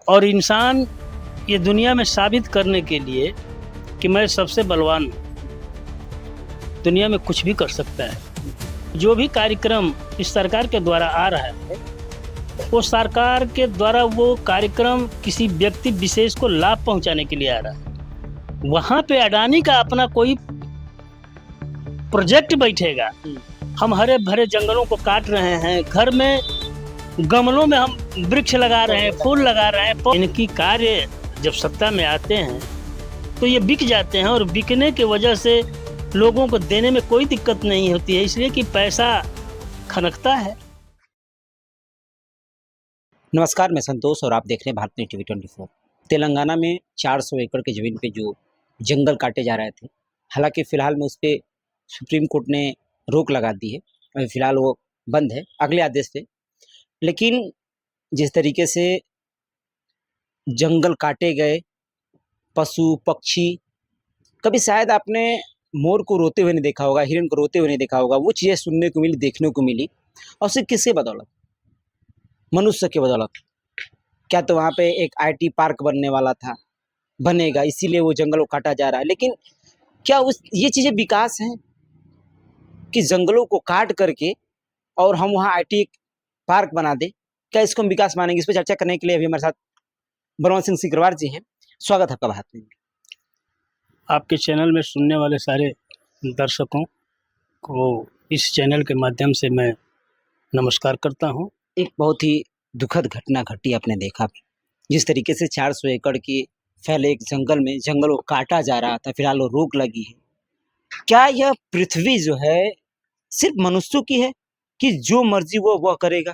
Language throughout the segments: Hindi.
और इंसान ये दुनिया में साबित करने के लिए कि मैं सबसे बलवान हूँ, दुनिया में कुछ भी कर सकता है। जो भी कार्यक्रम इस सरकार के द्वारा आ रहा है, वो सरकार के द्वारा वो कार्यक्रम किसी व्यक्ति विशेष को लाभ पहुंचाने के लिए आ रहा है। वहाँ पे अडानी का अपना कोई प्रोजेक्ट बैठेगा। हम हरे भरे जंगलों को काट रहे हैं, घर में गमलों में हम वृक्ष लगा रहे हैं, फूल लगा रहे हैं। इनकी कार्य जब सत्ता में आते हैं तो ये बिक जाते हैं, और बिकने की वजह से लोगों को देने में कोई दिक्कत नहीं होती है, इसलिए कि पैसा खनकता है। नमस्कार, मैं संतोष और आप देख रहे हैं भारत न्यूज़ टीवी 24। तेलंगाना में 400 एकड़ की ज़मीन पे जो जंगल काटे जा रहे थे, हालांकि फ़िलहाल में उस पर सुप्रीम कोर्ट ने रोक लगा दी है। अभी फ़िलहाल वो बंद है अगले आदेश पे। लेकिन जिस तरीके से जंगल काटे गए, पशु पक्षी, कभी शायद आपने मोर को रोते हुए नहीं देखा होगा, हिरण को रोते हुए नहीं देखा होगा। वो चीज़ें सुनने को मिली, देखने को मिली, और सिर्फ किसके बदौलत? मनुष्य के बदौलत। क्या तो वहाँ पे एक IT पार्क बनने वाला था, बनेगा, इसीलिए वो जंगल को काटा जा रहा है। लेकिन क्या ये चीज़ें विकास हैं कि जंगलों को काट करके और हम वहाँ IT पार्क बना दें? क्या इसको हम विकास मानेंगे? इस पर चर्चा करने के लिए अभी हमारे साथ बलवंत सिंह सिकरवार जी हैं। स्वागत है आपका भारत में। आपके चैनल में सुनने वाले सारे दर्शकों को इस चैनल के माध्यम से मैं नमस्कार करता हूं। एक बहुत ही दुखद घटना घटी, आपने देखा जिस तरीके से 400 एकड़ की फैले एक जंगल में जंगल को काटा जा रहा था, फिलहाल वो रोक लगी है। क्या यह पृथ्वी जो है सिर्फ मनुष्यों की है कि जो मर्जी वो वह करेगा?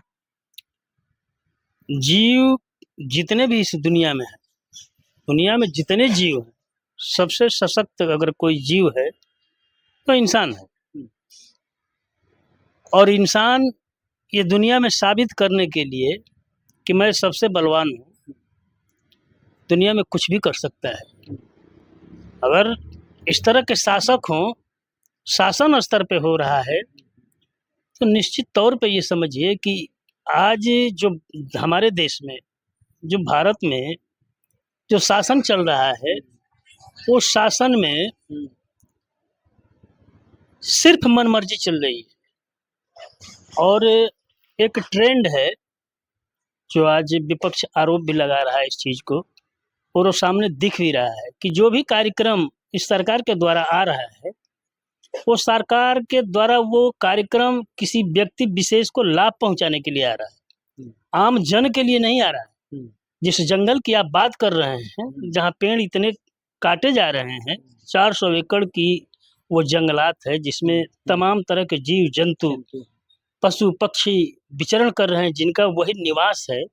जीव जितने भी इस दुनिया में है, दुनिया में जितने जीव हैं, सबसे सशक्त अगर कोई जीव है तो इंसान है। और इंसान ये दुनिया में साबित करने के लिए कि मैं सबसे बलवान हूँ, दुनिया में कुछ भी कर सकता है। अगर इस तरह के शासक हों, शासन स्तर पे हो रहा है, तो निश्चित तौर पे ये समझिए कि आज जो हमारे देश में, जो भारत में जो शासन चल रहा है, वो शासन में सिर्फ मनमर्जी चल रही है। और एक ट्रेंड है जो आज विपक्ष आरोप भी लगा रहा है इस चीज को, और वो सामने दिख भी रहा है कि जो भी कार्यक्रम इस सरकार के द्वारा आ रहा है, वो सरकार के द्वारा वो कार्यक्रम किसी व्यक्ति विशेष को लाभ पहुंचाने के लिए आ रहा है, आम जन के लिए नहीं आ रहा है। जिस जंगल की आप बात कर रहे हैं, जहाँ पेड़ इतने काटे जा रहे हैं, 400 एकड़ की वो जंगलात है जिसमें तमाम तरह के जीव जंतु, पशु पक्षी विचरण कर रहे हैं, जिनका वही निवास है,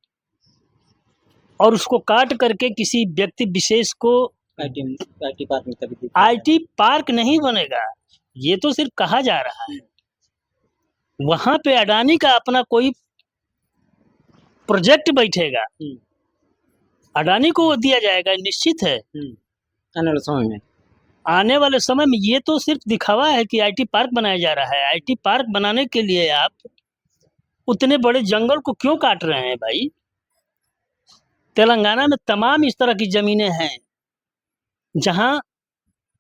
और उसको काट करके किसी व्यक्ति विशेष को IT पार्क नहीं बनेगा, ये तो सिर्फ कहा जा रहा है। वहां पे अडानी का अपना कोई प्रोजेक्ट बैठेगा, अडानी को वो दिया जाएगा, निश्चित है। आने वाले समय में ये तो सिर्फ दिखावा है कि IT पार्क बनाया जा रहा है। IT पार्क बनाने के लिए आप उतने बड़े जंगल को क्यों काट रहे हैं भाई? तेलंगाना में तमाम इस तरह की जमीनें हैं जहां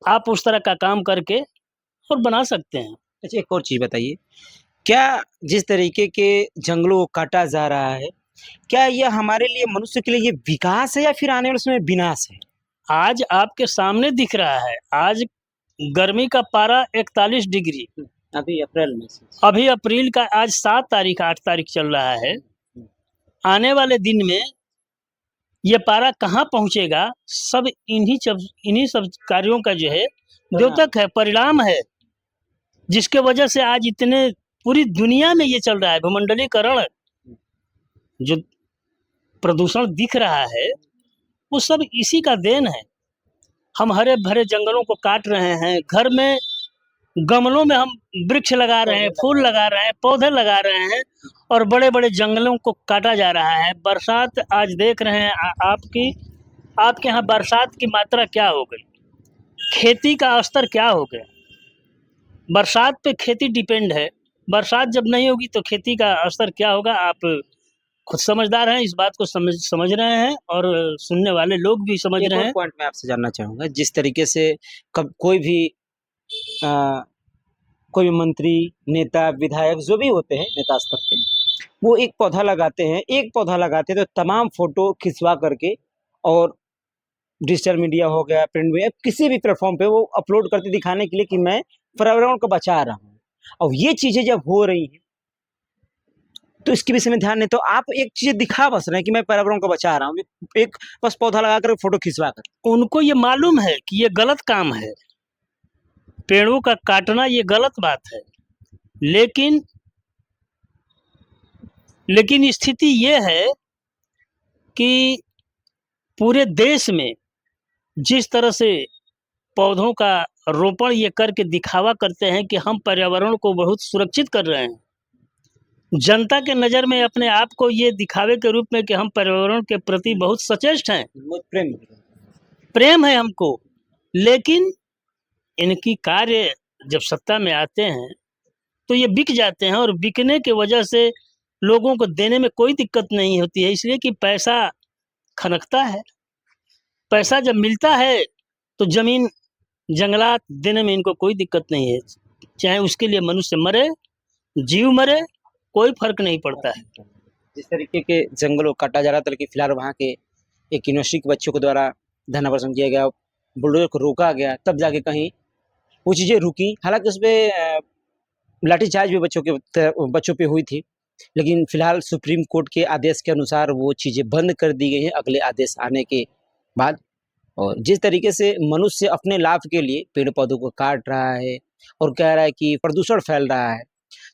आप उस तरह का काम करके और बना सकते हैं। अच्छा, एक और चीज़ बताइए, क्या जिस तरीके के जंगलों को काटा जा रहा है, क्या यह हमारे लिए, मनुष्य के लिए ये विकास है या फिर आने वाले समय में विनाश है? आज आपके सामने दिख रहा है, आज गर्मी का पारा 41 डिग्री, अभी अप्रैल में, अभी अप्रैल का आज 7 तारीख 8 तारीख चल रहा है। आने वाले दिन में ये पारा कहाँ पहुंचेगा? सब इन्हीं सब कार्यों का जो है द्योतक है, परिणाम है, जिसके वजह से आज इतने पूरी दुनिया में ये चल रहा है। भूमंडलीकरण, जो प्रदूषण दिख रहा है, वो सब इसी का देन है। हम हरे भरे जंगलों को काट रहे हैं, घर में गमलों में हम वृक्ष लगा रहे हैं, फूल लगा रहे हैं, पौधे लगा रहे हैं, और बड़े बड़े जंगलों को काटा जा रहा है। बरसात आज देख रहे हैं आपके यहाँ बरसात की मात्रा क्या हो गई, खेती का स्तर क्या हो गया। बरसात पे खेती डिपेंड है, बरसात जब नहीं होगी तो खेती का स्तर क्या होगा, आप खुद समझदार हैं, इस बात को समझ रहे हैं और सुनने वाले लोग भी समझ एक रहे और हैं। पॉइंट मैं आपसे जानना चाहूँगा, जिस तरीके से कब कोई भी अ, कोई भी मंत्री, नेता, विधायक जो भी होते हैं नेता स्तर पे, वो एक पौधा लगाते हैं, एक पौधा लगाते हैं तो तमाम फ़ोटो खिंचवा करके और डिजिटल मीडिया हो गया, प्रिंट मीडिया, किसी भी प्लेटफ़ॉर्म पे वो अपलोड करके दिखाने के लिए कि मैं पर्यावरण को बचा रहा हूँ। अब ये चीज़ें जब हो रही हैं, तो इसके विषय में ध्यान नहीं, तो आप एक चीज़ दिखा बस रहे हैं कि मैं पर्यावरण को बचा रहा हूँ, एक बस पौधा लगा कर फ़ोटो खिंचवा कर। उनको ये मालूम है कि ये गलत काम है, पेड़ों का काटना ये गलत बात है। लेकिन स्थिति ये है कि पूरे देश में जिस तरह से पौधों का रोपण ये करके दिखावा करते हैं कि हम पर्यावरण को बहुत सुरक्षित कर रहे हैं, जनता के नज़र में अपने आप को ये दिखावे के रूप में कि हम पर्यावरण के प्रति बहुत सचेष्ट हैं, प्रेम है हमको। लेकिन इनकी कार्य जब सत्ता में आते हैं तो ये बिक जाते हैं, और बिकने की वजह से लोगों को देने में कोई दिक्कत नहीं होती है, इसलिए कि पैसा खनकता है। पैसा जब मिलता है तो ज़मीन, जंगलात देने में इनको कोई दिक्कत नहीं है, चाहे उसके लिए मनुष्य मरे, जीव मरे, कोई फ़र्क नहीं पड़ता है। जिस तरीके के जंगलों काटा जा रहा था, लेकिन फिलहाल वहाँ के एक यूनिवर्सिटी के बच्चों के द्वारा ध्यानाकर्षण किया गया, बुलडोजर को रोका गया, तब जाके कहीं वो चीज़ें रुकी। हालाँकि उसपे लाठीचार्ज भी बच्चों पे हुई थी, लेकिन फिलहाल सुप्रीम कोर्ट के आदेश के अनुसार वो चीज़ें बंद कर दी गई हैं अगले आदेश आने के बाद। और जिस तरीके से मनुष्य अपने लाभ के लिए पेड़-पौधों को काट रहा है और कह रहा है कि प्रदूषण फैल रहा है,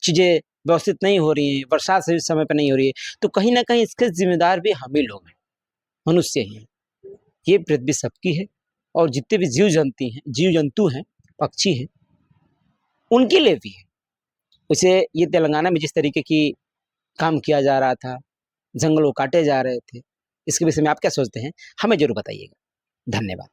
चीज़ें व्यवस्थित नहीं हो रही हैं, बरसात सही समय पे नहीं हो रही है, तो कहीं न कहीं इसके ज़िम्मेदार भी हम ही लोग हैं, मनुष्य ही हैं। ये पृथ्वी सबकी है और जितने भी जीव-जंतु हैं, पक्षी हैं, उनके लिए भी है। वैसे ये तेलंगाना में जिस तरीके की काम किया जा रहा था, जंगलों काटे जा रहे थे, इसके विषय में आप क्या सोचते हैं? हमें ज़रूर बताइएगा। धन्यवाद।